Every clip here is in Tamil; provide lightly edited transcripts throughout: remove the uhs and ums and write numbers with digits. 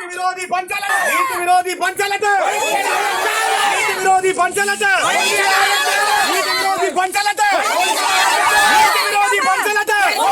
विरोधी पंचायत विरोधी पंचायत विरोधी पंचायत विरोधी पंचायत विरोधी पंचायत विरोधी पंचायत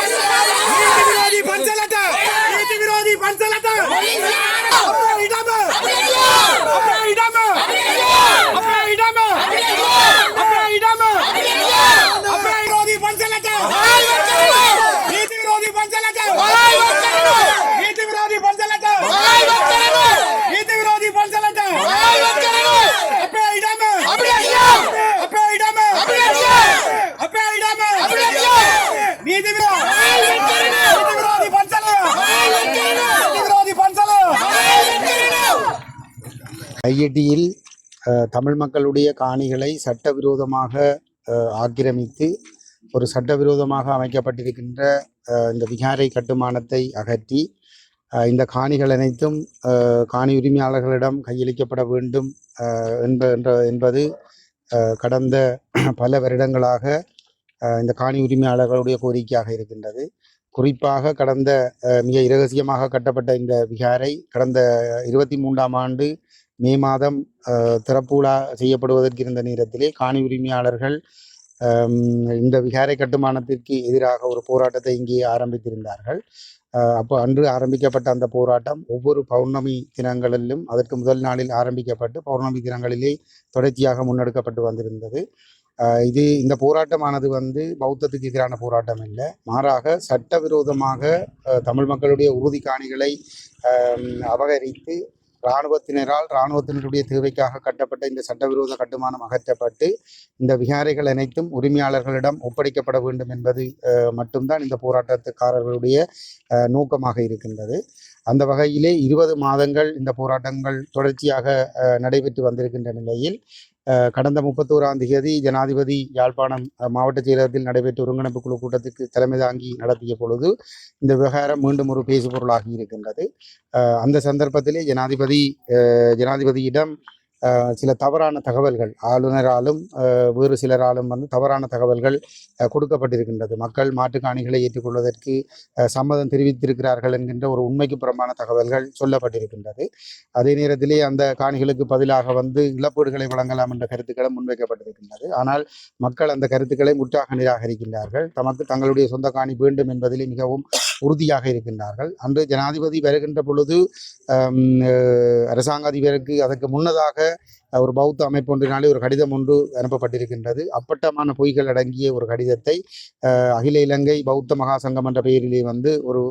கையெட்டியில் தமிழ் மக்களுடைய காணிகளை சட்டவிரோதமாக ஆக்கிரமித்து ஒரு சட்டவிரோதமாக அமைக்கப்பட்டிருக்கின்ற இந்த விகாரை கட்டுமானத்தை அகற்றி இந்த காணிகள் அனைத்தும் காணி உரிமையாளர்களிடம் கையளிக்கப்பட வேண்டும் என்பது கடந்த பல வருடங்களாக இந்த காணி உரிமையாளர்களுடைய கோரிக்கையாக இருக்கின்றது. குறிப்பாக கடந்த மிக இரகசியமாக கட்டப்பட்ட இந்த விகாரை கடந்த 23ஆம் ஆண்டு மே மாதம் திறப்புலா செய்யப்படுவதற்கு இருந்த நேரத்திலே காணி உரிமையாளர்கள் இந்த விகாரை கட்டுமானத்திற்கு எதிராக ஒரு போராட்டத்தை இங்கே ஆரம்பித்திருந்தார்கள். அப்போ அன்று ஆரம்பிக்கப்பட்ட அந்த போராட்டம் ஒவ்வொரு பௌர்ணமி தினங்களிலும் அதற்கு முதல் நாளில் ஆரம்பிக்கப்பட்டு பௌர்ணமி தினங்களிலே தொடர்ச்சியாக முன்னெடுக்கப்பட்டு வந்திருந்தது. இந்த போராட்டமானது பௌத்தத்துக்கு எதிரான போராட்டம் இல்லை, மாறாக சட்டவிரோதமாக தமிழ் மக்களுடைய உறுதி காணிகளை அபகரித்து இராணுவத்தினருடைய தேவைக்காக கட்டப்பட்ட இந்த சட்டவிரோத கட்டுமானம் அகற்றப்பட்டு இந்த விகாரைகள் அனைத்தும் உரிமையாளர்களிடம் ஒப்படைக்கப்பட வேண்டும் என்பது மட்டும்தான் இந்த போராட்டக்காரர்களுடைய நோக்கமாக இருக்கின்றது. அந்த வகையிலே 20 மாதங்கள் இந்த போராட்டங்கள் தொடர்ச்சியாக நடைபெற்று வந்திருக்கின்ற நிலையில் கடந்த 31ஆம் தேதி ஜனாதிபதி யாழ்ப்பாணம் மாவட்ட செயலகத்தில் நடைபெற்ற ஒருங்கிணைப்பு குழு கூட்டத்துக்கு தலைமை தாங்கி நடத்திய பொழுது இந்த விவகாரம் மீண்டும் ஒரு பேசுபொருளாகி இருக்கின்றது. அந்த சந்தர்ப்பத்திலே ஜனாதிபதியிடம் சில தவறான தகவல்கள் ஆளுநராலும் வேறு சிலராலும் தவறான தகவல்கள் கொடுக்கப்பட்டிருக்கின்றது. மக்கள் மாற்றுக்காணிகளை ஏற்றுக்கொள்வதற்கு சம்மதம் தெரிவித்திருக்கிறார்கள் என்கின்ற ஒரு உண்மைக்கு புறம்பான தகவல்கள் சொல்லப்பட்டிருக்கின்றது. அதே நேரத்திலே அந்த காணிகளுக்கு பதிலாக இழப்பீடுகளை வழங்கலாம் என்ற கருத்துக்களும் முன்வைக்கப்பட்டிருக்கின்றது. ஆனால் மக்கள் அந்த கருத்துக்களை முற்றாக நிராகரிக்கின்றார்கள். தங்களுடைய சொந்த காணி வேண்டும் என்பதிலே மிகவும் உறுதியாக இருக்கின்றார்கள். அன்று ஜனாதிபதி வருகின்ற பொழுது அரசாங்க அதிபருக்கு அதற்கு முன்னதாக ஒரு பௌத்த அமைப்பு ஒன்றினாலே ஒரு கடிதம் ஒன்று அனுப்பப்பட்டிருக்கின்றது. அப்பட்டமான பொய்கள் அடங்கிய ஒரு கடிதத்தை அகில இலங்கை பௌத்த மகாசங்கம் என்ற பெயரிலே ஒரு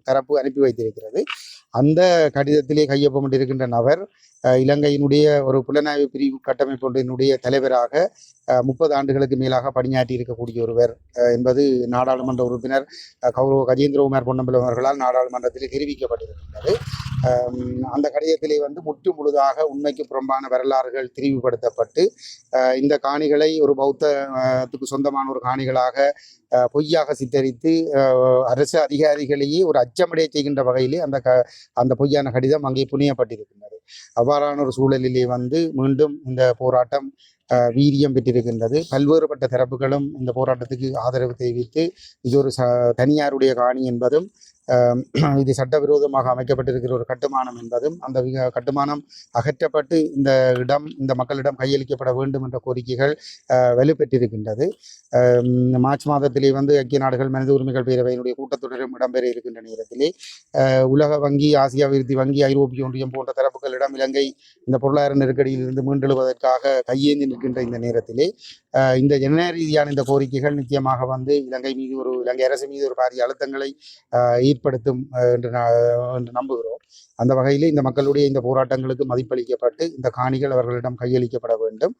தரப்பு அனுப்பி வைத்திருக்கிறது. அந்த கடிதத்திலே கையொப்பமிட்டிருக்கின்ற நபர் இலங்கையினுடைய ஒரு புலனாய்வு பிரிவு கட்டமைப்பு ஒன்றினுடைய தலைவராக 30 ஆண்டுகளுக்கு மேலாக பணியாற்றி இருக்கக்கூடிய ஒருவர் என்பது நாடாளுமன்ற உறுப்பினர் கௌரவ கஜேந்திரகுமார் பொன்னம்பலம் அவர்களால் நாடாளுமன்றத்தில் தெரிவிக்கப்பட்டிருக்கின்றது. அந்த கடிதத்திலே முற்று முழுதாக உண்மைக்கு புறம்பான வரலாறுகள் திரிவுபடுத்தப்பட்டு இந்த காணிகளை ஒரு பௌத்தத்துக்கு சொந்தமான ஒரு காணிகளாக பொய்யாக சித்தரித்து அரசு அதிகாரிகளையே ஒரு அச்சமடைய செய்கின்ற வகையிலே அந்த பொய்யான கடிதம் அங்கே புனியப்பட்டிருக்கின்றது. அவ்வாறான ஒரு சூழலிலே மீண்டும் இந்த போராட்டம் வீரியம் பெற்றிருக்கின்றது. பல்வேறுபட்ட தரப்புகளும் இந்த போராட்டத்துக்கு ஆதரவு தெரிவித்து இது ஒரு தனியாருடைய காணி என்பதும் இது சட்டவிரோதமாக அமைக்கப்பட்டிருக்கிற ஒரு கட்டுமானம் என்பதும் அந்த கட்டுமானம் அகற்றப்பட்டு இந்த மக்களிடம் கையளிக்கப்பட வேண்டும் என்ற கோரிக்கைகள் வலுப்பெற்றிருக்கின்றது. மார்ச் மாதத்திலே ஐக்கிய நாடுகள் மனித உரிமைகள் பேரவையினுடைய கூட்டத்தொடரும் இடம்பெற இருக்கின்ற நேரத்திலே உலக வங்கி, ஆசிய அபிவிருத்தி வங்கி, ஐரோப்பிய ஒன்றியம் போன்ற தரப்புகளிடம் இலங்கை இந்த பொருளாதார நெருக்கடியில் இருந்து மீண்டெழுவதற்காக கையேந்தி நிற்கின்ற இந்த நேரத்திலே இந்த ஜனநாயக ரீதியான இந்த கோரிக்கைகள் நிச்சயமாக இலங்கை அரசு மீது ஒரு பாரிய அழுத்தங்களை ஏற்படுத்தும் என்று நம்புகிறோம். அந்த வகையிலே இந்த மக்களுடைய இந்த போராட்டங்களுக்கு மதிப்பளிக்கப்பட்டு இந்த காணிகள் அவர்களிடம் கையளிக்கப்பட வேண்டும்.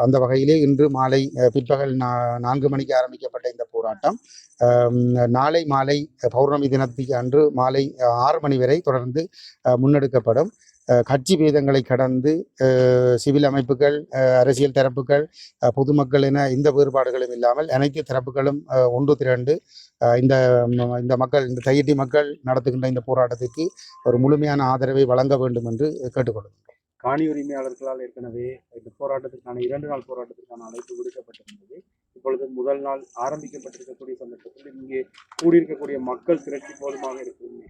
அந்த வகையிலே இன்று மாலை பிற்பகல் 4 மணிக்கு ஆரம்பிக்கப்பட்ட இந்த போராட்டம் நாளை மாலை பௌர்ணமி தினத்துக்கு அன்று மாலை 6 மணி வரை தொடர்ந்து முன்னெடுக்கப்படும். கட்சி பேதங்களை கடந்து சிவில் அமைப்புகள், அரசியல் தரப்புகள், பொதுமக்கள் என இந்த வேறுபாடுகளும் இல்லாமல் அனைத்து தரப்புகளும் ஒன்று திரண்டு இந்த தையிட்டி மக்கள் நடத்துகின்ற இந்த போராட்டத்திற்கு ஒரு முழுமையான ஆதரவை வழங்க வேண்டும் என்று கேட்டுக்கொள்கிறோம். காணி உரிமையாளர்களால் ஏற்கனவே இந்த போராட்டத்திற்கான 2 நாள் போராட்டத்திற்கான அழைப்பு விடுக்கப்பட்டிருந்தது. இப்பொழுது முதல் நாள் ஆரம்பிக்கப்பட்டிருக்கக்கூடிய சந்தர்ப்பத்தில் இங்கே கூடியிருக்கக்கூடிய மக்கள் திரட்சி போதுமாக இருக்கிறது.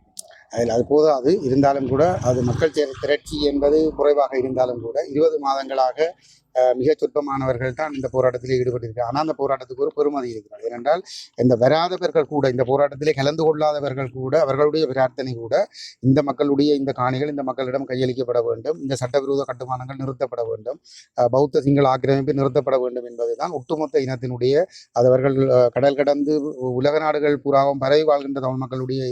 அதில் அது போதாது. இருந்தாலும் கூட அது மக்கள் திரட்சி என்பது குறைவாக இருந்தாலும் கூட 20 மாதங்களாக மிகச் சொற்பமானவர்கள் தான் இந்த போராட்டத்தில் ஈடுபட்டிருக்கிறார். ஆனால் அந்த போராட்டத்துக்கு ஒரு பெருமதி இருக்கிறது. ஏனென்றால் இந்த வராதவர்கள் கூட, இந்த போராட்டத்திலே கலந்து கொள்ளாதவர்கள் கூட, அவர்களுடைய பிரார்த்தனை கூட இந்த மக்களுடைய இந்த காணிகள் இந்த மக்களிடம் கையளிக்கப்பட வேண்டும், இந்த சட்டவிரோத கட்டுமானங்கள் நிறுத்தப்பட வேண்டும், பௌத்த சிங்கள ஆக்கிரமிப்பு நிறுத்தப்பட வேண்டும் என்பதுதான் ஒட்டுமொத்த இனத்தினுடைய அது அவர்கள் கடல் கடந்து உலக நாடுகள் பூராவும் பரவி வாழ்கின்ற தமிழ் மக்களுடைய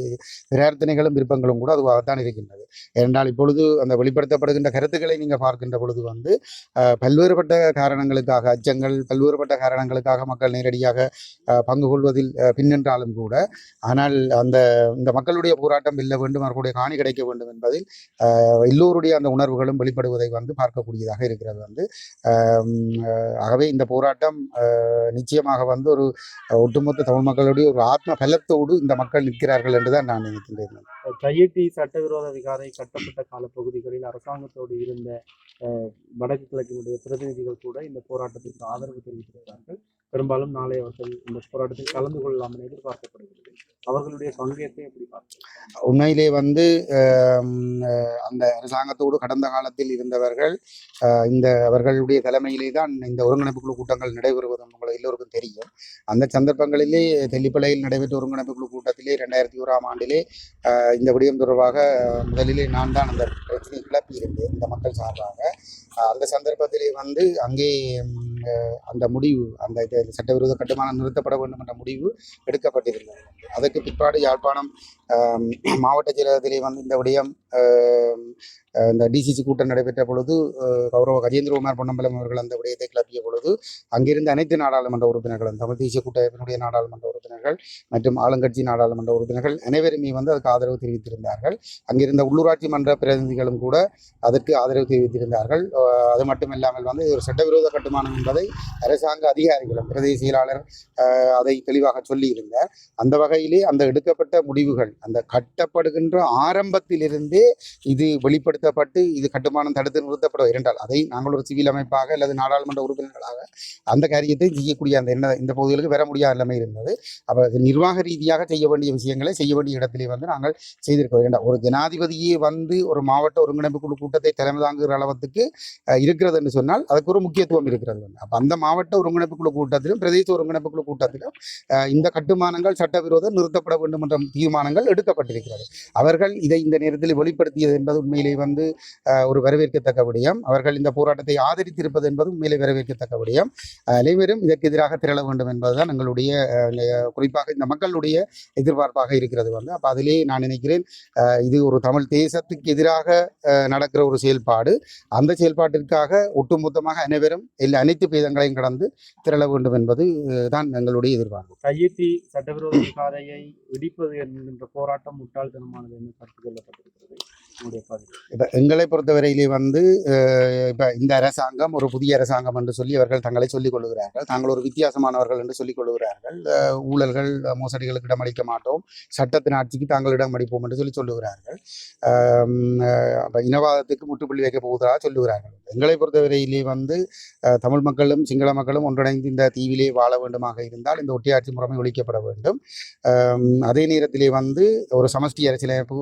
பிரார்த்தனைகளும் விருப்பங்களும் கூட அதுவாகத்தான் இருக்கின்றது. ஏனென்றால் இப்பொழுது அந்த வெளிப்படுத்தப்படுகின்ற கருத்துக்களை நீங்கள் பார்க்கின்ற பொழுது பல்வேறுபட்ட காரணங்களுக்காக அச்சங்கள், பல்வேறுபட்ட காரணங்களுக்காக மக்கள் நேரடியாக பங்கு கொள்வதில் பின்னென்றாலும் கூட, ஆனால் இந்த மக்களுடைய போராட்டம் வெல்ல வேண்டும், அவர்களுடைய காணி கிடைக்க வேண்டும் என்பதில் எல்லோருடைய அந்த உணர்வுகளும் வெளிப்படுவதை பார்க்கக்கூடியதாக இருக்கிறது. ஆகவே இந்த போராட்டம் நிச்சயமாக ஒரு ஒட்டுமொத்த தமிழ் மக்களுடைய ஒரு ஆத்ம பலத்தோடு இந்த மக்கள் நிற்கிறார்கள் என்றுதான் நான் நினைக்கின்றேன். தையிட்டி சட்டவிரோத விகாரை கட்டப்பட்ட காலப்பகுதிகளில் அரசாங்கத்தோடு இருந்த வடக்கு கிழக்கினுடைய பிரதிநிதிகள் கூட இந்த போராட்டத்திற்கு ஆதரவு தெரிவித்திருக்கிறார்கள். பெரும்பாலும் நாளை அவர்கள் இந்த போராட்டத்தில் கலந்து கொள்ளலாம் என எதிர்பார்க்கப்படுகிறது. அவர்களுடைய பங்கேற்பை எப்படி பார்க்கிறார்கள்? உண்மையிலே அந்த அரசாங்கத்தோடு கடந்த காலத்தில் இருந்தவர்கள் அவர்களுடைய தலைமையிலே தான் இந்த ஒருங்கிணைப்பு குழு கூட்டங்கள் நடைபெறுவது உங்களுக்கு எல்லோருக்கும் தெரியும். அந்த சந்தர்ப்பங்களிலே தெல்லிப்பளையில் நடைபெற்ற ஒருங்கிணைப்பு குழு கூட்டத்திலே 2001ஆம் ஆண்டிலே இந்த விடயம் தொடர்பாக முதலிலே நான் தான் அந்த பிரச்சனையை கிளப்பியிருந்தேன் இந்த மக்கள் சார்பாக. அந்த சந்தர்ப்பத்திலே அங்கே அந்த முடிவு, அந்த சட்டவிரோத கட்டுமானம் நிறுத்தப்பட வேண்டும் என்ற முடிவு எடுக்கப்பட்டிருந்தது. அதற்கு பிற்பாடு யாழ்ப்பாணம் மாவட்ட செயலகத்திலே இந்த விடயம் இந்த டிசிசி கூட்டம் நடைபெற்ற பொழுது கௌரவ கஜேந்திரகுமார் பொன்னம்பலம் அவர்கள் அந்த விடயத்தை கிளப்பிய பொழுது அங்கிருந்த அனைத்து நாடாளுமன்ற உறுப்பினர்களும், தமிழ் தேசிய கூட்டமைப்பினுடைய நாடாளுமன்ற உறுப்பினர்கள் மற்றும் ஆளுங்கட்சி நாடாளுமன்ற உறுப்பினர்கள் அனைவருமே அதுக்கு ஆதரவு தெரிவித்திருந்தார்கள். அங்கிருந்த உள்ளூராட்சி மன்ற பிரதிநிதிகளும் கூட அதற்கு ஆதரவு தெரிவித்திருந்தார்கள். அது மட்டுமில்லாமல் இது ஒரு சட்டவிரோத கட்டுமானம் என்பதை அரசாங்க அதிகாரிகளும் பிரதேச செயலாளர் அதை தெளிவாக சொல்லியிருந்தார். அந்த வகையிலே அந்த எடுக்கப்பட்ட முடிவுகள் அந்த கட்டப்படுகின்ற ஆரம்பத்திலிருந்தே இது வெளிப்படுத்தப்பட்டு இது கட்டுமானம் தடுத்து நிறுத்தப்பட இரண்டால் அதை நாங்கள் ஒரு சிவில் அமைப்பாக அல்லது நாடாளுமன்ற உறுப்பினர்களாக அந்த காரியத்தை செய்யக்கூடிய இந்த பகுதிகளுக்கு வர முடியாத நிலைமை இருந்தது. அப்போ நிர்வாக ரீதியாக செய்ய வேண்டிய விஷயங்களை செய்ய வேண்டிய இடத்திலே நாங்கள் செய்திருக்க வேண்டாம். ஒரு ஜனாதிபதியே ஒரு மாவட்ட ஒருங்கிணைப்பு குழு கூட்டத்தை தலைமை தாங்குகிற அளவுக்கு இருக்கிறது என்று சொன்னால் அதுக்கு ஒரு முக்கியத்துவம் இருக்கிறது. அப்போ அந்த மாவட்ட ஒருங்கிணைப்பு குழு கூட்டத்திலும் பிரதேச ஒருங்கிணைப்பு குழு கூட்டத்திலும் இந்த கட்டுமானங்கள் சட்டவிரோதம் நிறுத்தப்பட வேண்டும் என்ற தீர்மானங்கள் எடுக்கப்பட்டிருக்கிறது. அவர்கள் இதை இந்த நேரத்தில் வெளிப்படுத்தியது என்பது உண்மையிலே ஒரு வரவேற்கத்தக்க விடயம். அவர்கள் இந்த போராட்டத்தை ஆதரித்திருப்பது என்பது உண்மையிலே வரவேற்கத்தக்க விடயம். அனைவரும் இதற்கு எதிராக திரள வேண்டும் என்பதுதான் எங்களுடைய குறிப்பாக இந்த மக்களுடைய எதிர்பார்ப்பாக இருக்கிறது. அப்போ அதிலே நான் நினைக்கிறேன் இது ஒரு தமிழ் தேசத்துக்கு எதிராக நடக்கிற ஒரு செயல்பாடு. அந்த செயல்பாட்டிற்காக ஒட்டுமொத்தமாக அனைவரும் அனைத்து பேதங்களையும் கடந்து திரள வேண்டும் என்பது தான் எங்களுடைய எதிர்பார்ப்பு. தையிட்டி சட்டவிரோத விகாரையை இடிப்பது என்கின்ற போராட்டம் முட்டாள்தனமானது என்று கருத்து கொள்ளப்பட்டிருக்கிறது. இப்போ எங்களை பொறுத்தவரையிலே இப்போ இந்த அரசாங்கம் ஒரு புதிய அரசாங்கம் என்று சொல்லி அவர்கள் தங்களை சொல்லிக் கொள்ளுகிறார்கள். தாங்கள் ஒரு வித்தியாசமானவர்கள் என்று சொல்லிக் கொள்ளுகிறார்கள். ஊழல்கள் மோசடிகளுக்கு இடமளிக்க மாட்டோம், சட்டத்தின் ஆட்சிக்கு தாங்கள் இடம் அளிப்போம் என்று சொல்லுகிறார்கள். இனவாதத்துக்கு முற்றுப்புள்ளி வைக்க போவதாக சொல்லுகிறார்கள். எங்களை பொறுத்தவரையிலே தமிழ் மக்களும் சிங்கள மக்களும் ஒன்றிணைந்து இந்த தீவிலே வாழ வேண்டுமாக இருந்தால் இந்த ஒட்டியாட்சி முறைமை ஒழிக்கப்பட வேண்டும். அதே நேரத்திலே ஒரு சமஷ்டி அரசியலமைப்பு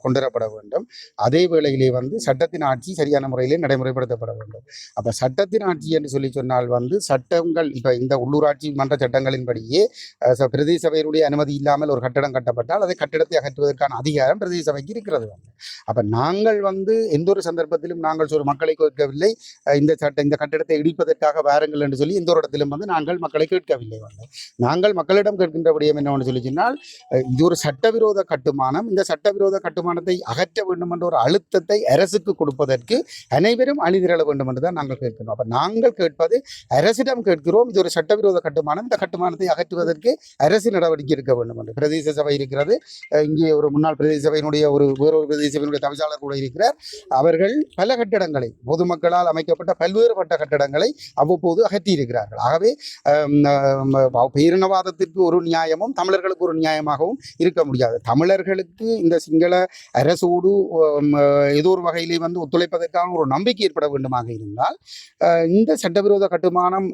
கொண்டுவரப்பட வேண்டும். அதே வேளையிலே சட்டத்தின் ஆட்சி சரியான முறையிலே நடைமுறைப்படுத்தப்பட வேண்டும். அப்போ சட்டத்தின் ஆட்சி என்று சொல்லி சொன்னால் சட்டங்கள் இப்போ இந்த உள்ளூராட்சி மன்ற சட்டங்களின்படியே பிரதேச சபையினுடைய அனுமதி இல்லாமல் ஒரு கட்டடம் கட்டப்பட்டால் அதை கட்டிடத்தை அகற்றுவதற்கான அதிகாரம் பிரதேச சபைக்கு இருக்கிறது. அப்போ நாங்கள் எந்த ஒரு சந்தர்ப்பத்திலும் நாங்கள் ஒரு மக்களை கேட்கவில்லை இந்த கட்டிடத்தை இடிப்பதற்காக வாருங்கள் என்று சொல்லி எந்த ஒரு இடத்திலும் நாங்கள் மக்களை கேட்கவில்லை. நாங்கள் மக்களிடம் கேட்கின்ற விடயம் என்னவென்று சொல்லி சொன்னால் இது ஒரு சட்டவிரோத கட்டுமானம், இந்த சட்டவிரோத கட்டுமானத்தை அகற்ற வேண்டும் என்ற ஒரு அழுத்தத்தை அரசுக்கு கொடுப்பதற்கு அனைவரும் அணிதிரள வேண்டும் என்று தான் நாங்கள் கேட்கிறோம். அப்போ நாங்கள் கேட்பது அரசிடம் கேட்கிறோம், இது ஒரு சட்டவிரோத கட்டுமானம், இந்த கட்டுமானத்தை அகற்றுவதற்கு அரசு நடவடிக்கை எடுக்க வேண்டும் என்று. பிரதேச சபை இருக்கிறது, இங்கே ஒரு முன்னாள் பிரதேச சபையினுடைய வேறொரு பிரதேச சபையினுடைய தவிசாளர் கூட இருக்கிறார். அவர்கள் பல கட்டடங்களை பொதுமக்களால் அமைக்கப்பட்ட பல்வேறுபட்ட கட்டடங்களை அவ்வப்போது அகற்றி இருக்கிறார்கள். ஆகவே பேரினவாதத்திற்கு ஒரு நியாயமும் தமிழர்களுக்கு ஒரு நியாயமாகவும் இருக்க முடியாது. தமிழர்களுக்கு இந்த சிங்கள அரசோடு ஏதோ ஒரு வகையிலே வந்து ஒத்துழைப்பதற்கான ஒரு நம்பிக்கை ஏற்பட வேண்டுமாக இருந்தால் இந்த சட்டவிரோத கட்டுமானம்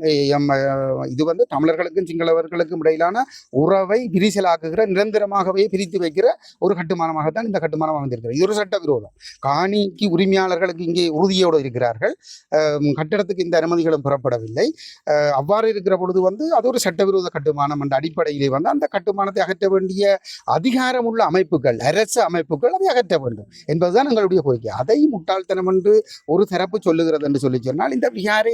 இது வந்து தமிழர்களுக்கும் சிங்களவர்களுக்கும் இடையிலான உறவை விரிசலாக்குகிற நிரந்தரமாகவே பிரித்து வைக்கிற ஒரு கட்டுமானமாகத்தான் இந்த கட்டுமானம் அமைந்திருக்கிறது. இது ஒரு சட்டவிரோதம். காணிக்கு உரிமையாளர்களுக்கு இங்கே உறுதியோடு இருக்கிறார்கள். கட்டடத்துக்கு இந்த அனுமதிகளும் பெறப்படவில்லை. அவ்வாறு இருக்கிற பொழுது வந்து அது ஒரு சட்டவிரோத கட்டுமானம் என்ற அடிப்படையிலே வந்து அந்த கட்டுமானத்தை அகற்ற வேண்டிய அதிகாரமுள்ள அமைப்புகள், அரசு அமைப்புகள் அதை அகற்ற வேண்டும் என்பதுதான் எங்களுடைய கோரிக்கை. அதை முட்டாள்தனம் என்று ஒரு தரப்பு சொல்லுகிறது என்று சொல்லி சொன்னால் இந்த விகாரை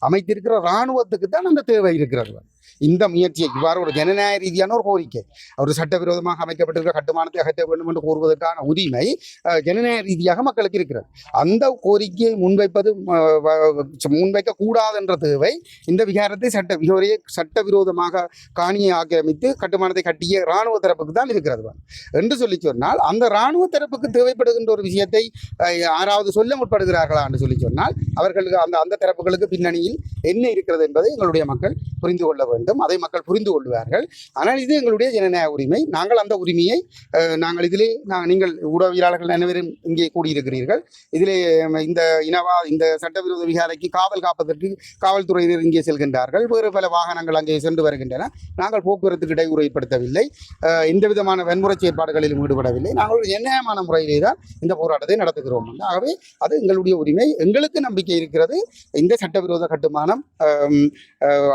அமைத்திருக்கிற இராணுவத்துக்கு தான் அந்த தேவை இருக்கிறது. இந்த முயற்சியை இவ்வாறு ஒரு ஜனநாயக ரீதியான ஒரு கோரிக்கை, ஒரு சட்டவிரோதமாக அமைக்கப்பட்டிருக்கிற கட்டுமானத்தை அகற்ற வேண்டும் என்று கூறுவதற்கான உரிமை ஜனநாயக ரீதியாக மக்களுக்கு இருக்கிறது. அந்த கோரிக்கையை முன்வைக்க கூடாது என்ற தேவை இந்த விகாரத்தை சட்டவிரோதமாக காணியை ஆக்கிரமித்து கட்டுமானத்தை கட்டிய இராணுவ தரப்புக்கு தான் இருக்கிறது என்று சொல்லி சொன்னால், அந்த இராணுவ தரப்புக்கு தேவைப்படுகின்ற ஒரு விஷயத்தை யாராவது சொல்ல முற்படுகிறார்களா என்று சொல்லி சொன்னால் அவர்களுக்கு அந்த தரப்புகளுக்கு பின்னணியில் என்ன இருக்கிறது என்பதை எங்களுடைய மக்கள் புரிந்து கொள்ள வேண்டும். அதை மக்கள் புரிந்து கொள்வார்கள். ஆனால் இது எங்களுடைய ஜனநாயக உரிமை. நாங்கள் அந்த உரிமையை நீங்கள் ஊடகவியலாளர்கள் அனைவரும் இங்கே கூடியிருக்கிறீர்கள். இதிலே இந்த சட்டவிரோத விகாரைக்கு காவல் காப்பதற்கு காவல்துறையினர் இங்கே செல்கின்றார்கள். வேறு பல வாகனங்கள் அங்கே சென்று வருகின்றன. நாங்கள் போக்குவரத்துக்கு இடையூறு ஏற்படுத்தவில்லை. எந்த விதமான வன்முறை செயற்பாடுகளிலும் ஈடுபடவில்லை. நாங்கள் ஒரு நியாயமான முறையிலே தான் இந்த போராட்டத்தை நடத்துகிறோம். ஆகவே அது எங்களுடைய உரிமை. எங்களுக்கு நம்பிக்கை இருக்கிறது. இந்த சட்டவிரோத கட்டுமானம்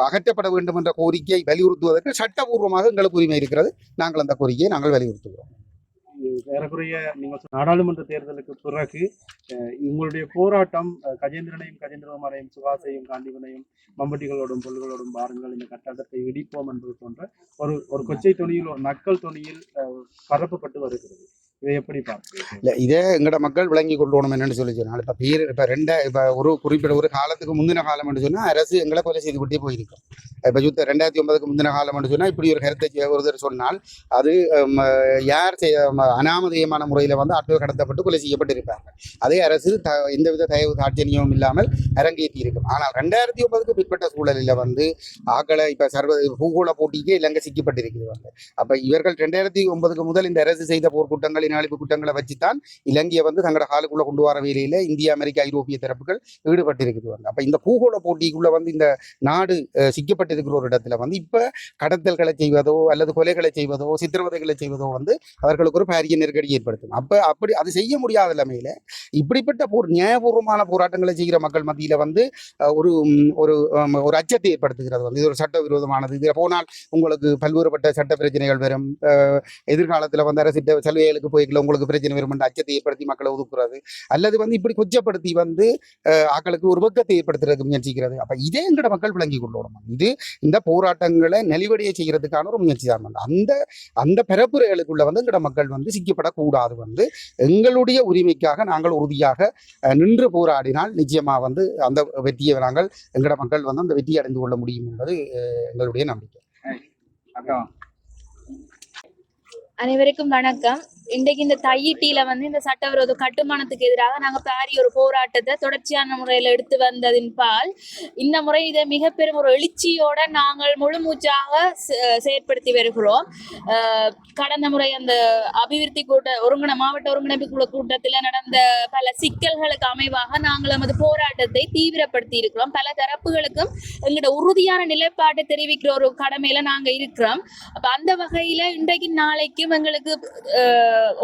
அகற்றப்பட வேண்டும் என்ற கோரிக்கையை வலியுறுத்துவதற்கு சட்டபூர்வமாக எங்களுக்கு உரிமை இருக்கிறது. நாங்கள் அந்த கோரிக்கையை நாங்கள் வலியுறுத்துகிறோம். ஏறக்குறைய நீங்கள் நாடாளுமன்ற தேர்தலுக்கு பிறகு உங்களுடைய போராட்டம் கஜேந்திரகுமாரையும் சுகாசையும் காண்டிவனையும் மம்பட்டிகளோடும் பொருள்களோடும் பாருங்கள், இந்த கட்டடத்தை இடிப்போம் என்பது போன்ற ஒரு கொச்சை துணியில், ஒரு நக்கல் துணியில் பரப்பப்பட்டு வருகிறது. இதை எப்படி பார்க்கிறீங்க? இல்லை, இதே எங்கட மக்கள் விளங்கி கொள்ளணும் என்னன்னு சொல்லி சொன்னால், இப்போ ஒரு குறிப்பிட்ட ஒரு காலத்துக்கு முந்தின காலம் என்று சொன்னால் அரசு எங்களை கொலை செய்து விட்டே போயிருக்கும். இப்போ 2009க்கு முந்தின காலம் என்று சொன்னால் இப்படி ஒரு கருத்தை ஒருத்தர் சொன்னால் அது யார் அனாமதேயமான முறையில் வந்து ஆட்டோ கடத்தப்பட்டு கொலை செய்யப்பட்டிருப்பார்கள். அதே அரசு எந்தவித தயவு தாட்சணியமும் இல்லாமல் அரங்கேற்றி இருக்கும். ஆனால் 2009க்கு பிற்பட்ட சூழலில் வந்து ஆக்களை இப்போ பூகோள போட்டிக்கே இலங்கை சிக்கப்பட்டிருக்கிறாங்க. அப்போ இவர்கள் 2009க்கு முதல் இந்த அரசு செய்த போர்க்குற்றங்கள், அழிப்பு குற்றங்களை வச்சுத்தான் இலங்கையை வந்து தங்களோட காலுக்குள்ள கொண்டு வர வேலையில இந்திய, அமெரிக்க, ஐரோப்பிய தரப்புகள் ஈடுபட்டிருக்கிறாங்க. அப்ப இந்த பூகோள போட்டிக்குள்ள வந்து இந்த நாடு சிக்கப்பட்டிருக்கிற ஒரு இடத்துல வந்து இப்ப கடத்தல்களை செய்வதோ அல்லது கொலைகளை செய்வதோ சித்திரவதைகளை செய்வதோ வந்து அவர்களுக்கு ஒரு பாரிய நெருக்கடி ஏற்படுத்தும். அப்படி அது செய்ய முடியாத நிலைமையில இப்படிப்பட்ட நியாயபூர்வமான போராட்டங்களை செய்கிற மக்கள் மத்தியில வந்து ஒரு அச்சத்தை ஏற்படுத்துகிறது. வந்து இது ஒரு சட்டவிரோதமானது, இதில் போனால் உங்களுக்கு பல்வேறுபட்ட சட்ட பிரச்சனைகள் வரும், எதிர்காலத்தில் வந்து அரசு சலுகைகளுக்கு போய்க்கல உங்களுக்கு பிரச்சனை வரும் என்ற அச்சத்தை ஏற்படுத்தி மக்களை ஒதுக்குறது, அல்லது வந்து இப்படி கொச்சப்படுத்தி வந்து ஆக்களுக்கு ஒரு பக்கத்தை ஏற்படுத்துறதுக்கு முயற்சிக்கிறது. அப்ப இதே எங்கட மக்கள் விளங்கி கொள்ளணும். இது இந்த போராட்டங்களை நெளிவடைய செய்யறதுக்கான ஒரு முயற்சி தான். அந்த பரப்புரைகளுக்குள்ள வந்து எங்கட மக்கள் வந்து சிக்கப்படக்கூடாது. வந்து எங்களுடைய உரிமைக்காக நாங்கள் உறுதியாக நின்று போராடினால் நிச்சயமா வந்து அந்த வெற்றியை நாங்கள் எங்கட மக்கள் வந்து அந்த வெற்றியை அடைந்து கொள்ள முடியும் என்பது எங்களுடைய நம்பிக்கை. அனைவருக்கும் வணக்கம். இன்றைக்கு இந்த தையிட்டியில வந்து இந்த சட்டவிரோத கட்டுமானத்துக்கு எதிராக நாங்க பாரிய ஒரு போராட்டத்தை தொடர்ச்சியான முறையில எடுத்து வந்ததின் பால் இந்த முறை இதை மிக பெரும் ஒரு எழுச்சியோட நாங்கள் முழு மூச்சாக செயற்படுத்தி வருகிறோம். கடந்த முறை அந்த அபிவிருத்தி மாவட்ட ஒருங்கிணைப்பு குழு கூட்டத்தில் நடந்த பல சிக்கல்களுக்கு அமைவாக நாங்கள் நமது போராட்டத்தை தீவிரப்படுத்தி இருக்கிறோம். பல தரப்புகளுக்கும் எங்களோட உறுதியான நிலைப்பாட்டை தெரிவிக்கிற ஒரு கடமையில நாங்க இருக்கிறோம். அப்ப அந்த வகையில இன்றைக்கு நாளைக்கும் எங்களுக்கு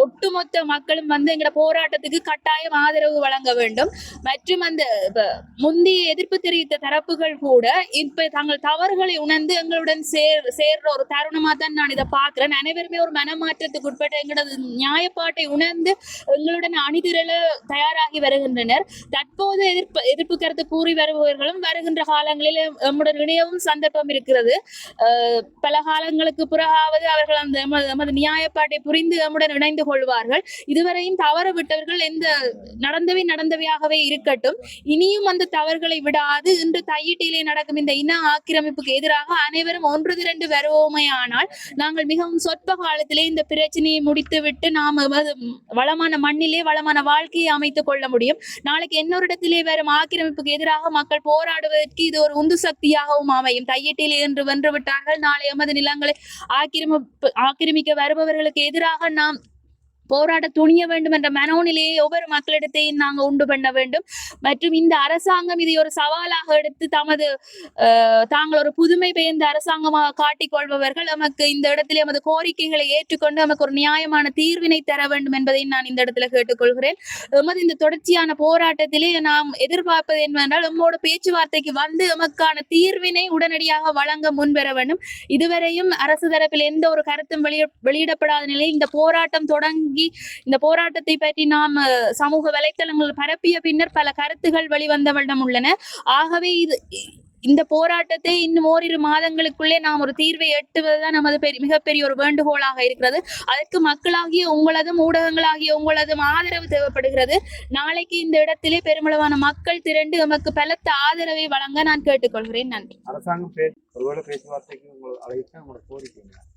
ஒட்டுமொத்த மக்களும் வந்து எங்களோட போராட்டத்துக்கு கட்டாயம் ஆதரவு வழங்க வேண்டும். மற்றும் அந்த முந்தைய எதிர்ப்பு தெரிவித்த தரப்புகள் கூட இப்ப தங்கள் தவறுகளை உணர்ந்து எங்களுடன் சேர்ற ஒரு தருணமா தான் நான் இதை பார்க்கிறேன். அனைவருமே ஒரு மனமாற்றத்துக்கு உட்பட்ட எங்களது நியாயப்பாட்டை உணர்ந்து எங்களுடன் அணிதிரள தயாராகி வருகின்றனர். தற்போது எதிர்ப்பு கருத்து கூறி வருபவர்களும் வருகின்ற காலங்களில் நம்முடன் இணையவும் சந்தர்ப்பம் இருக்கிறது. பல காலங்களுக்கு பிறகாவது அவர்கள் அந்த நமது நியாயப்பாட்டை புரிந்து நம்முடன் இணைந்து கொள்வார்கள். இதுவரையும் தவறு விட்டவர்கள் எந்த நடந்தவையாகவே இருக்கட்டும். இனியும் அந்த தவறுகளை விடாது இன்று தையிட்டியிலே நடக்கும் இந்த இன ஆக்கிரமிப்புக்கு எதிராக அனைவரும் ஒன்று திரண்டு வருவோமையானால் நாங்கள் மிகவும் சொற்ப காலத்திலே இந்த பிரச்சனையை முடித்துவிட்டு நாம் வளமான மண்ணிலே வளமான வாழ்க்கையை அமைத்துக் கொள்ள முடியும். நாளைக்கு இன்னொரு இடத்திலே வரும் ஆக்கிரமிப்புக்கு எதிராக மக்கள் போராடுவதற்கு இது ஒரு உந்து சக்தியாகவும் அமையும். தையிட்டியிலே என்று வென்று விட்டார்கள், நாளை எமது நிலங்களை ஆக்கிரமிக்க வருபவர்களுக்கு எதிராக நாம் போராட துணிய வேண்டும் என்ற மனோநிலையை ஒவ்வொரு மக்களிடத்தையும் நாங்கள் உண்டு பண்ண வேண்டும். மற்றும் இந்த அரசாங்கம் இதை ஒரு சவாலாக எடுத்து தாங்கள் ஒரு புதுமை பெயர்ந்த அரசாங்கமாக காட்டிக்கொள்பவர்கள் நமக்கு இந்த இடத்திலே நமது கோரிக்கைகளை ஏற்றுக்கொண்டு நமக்கு ஒரு நியாயமான தீர்வினை தர வேண்டும் என்பதை நான் இந்த இடத்துல கேட்டுக்கொள்கிறேன். எமது இந்த தொடர்ச்சியான போராட்டத்திலே நாம் எதிர்பார்ப்பது என்னவென்றால் நம்மோட பேச்சுவார்த்தைக்கு வந்து எமக்கான தீர்வினை உடனடியாக வழங்க முன்வர வேண்டும். இதுவரையும் அரசு தரப்பில் எந்த ஒரு கருத்தும் வெளியிடப்படாத நிலையில் இந்த போராட்டத்தை பற்றி நாம் சமூக வலைத்தளங்கள் பரப்பிய பின்னர் பல கருத்துகள் வெளிவந்தவரிடம் உள்ளன. ஆகவே இந்த போராட்டத்தை இன்னும் ஓரிரு மாதங்களுக்குள்ளே நாம் ஒரு தீர்வை எட்டுவதுதான் நமது மிகப்பெரிய ஒரு வேண்டுகோளாக இருக்கிறது. அதற்கு மக்களாகிய உங்களதும் ஊடகங்களாகிய உங்களதும் ஆதரவு தேவைப்படுகிறது. நாளைக்கு இந்த இடத்திலே பெருமளவான மக்கள் திரண்டு நமக்கு பலத்த ஆதரவை வழங்க நான் கேட்டுக்கொள்கிறேன். நன்றி. அரசாங்கம் ஒருவேளை பேச்சுவார்த்தைக்கு உங்களை அழைத்தா உங்களோட கோரிக்கை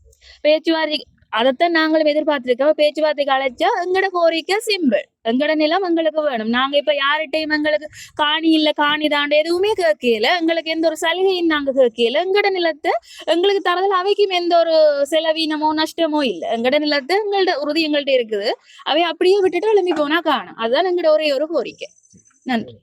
பேச்சுவார்த்தை அதைத்தான் நாங்களும் எதிர்பார்த்திருக்கோம். பேச்சுவார்த்தைக்கு அழைச்சா எங்கட கோரிக்கை சிம்பிள், எங்கட நிலம் எங்களுக்கு வேணும். நாங்க இப்ப யார்கிட்டையும் எங்களுக்கு காணி இல்ல காணி தாண்ட எதுவுமே கேட்கல, எங்களுக்கு எந்த ஒரு சலுகையும் நாங்க கேட்கல. எங்கட நிலத்தை எங்களுக்கு தரதுல அவைக்கும் எந்த ஒரு செலவீனமோ நஷ்டமோ இல்லை. எங்கட நிலத்தை எங்கள்ட உறுதி எங்கள்கிட்ட இருக்குது, அவை அப்படியே விட்டுட்டு எழுப்பி போனா காணும். அதுதான் எங்கட ஒரே ஒரு கோரிக்கை. நன்றி.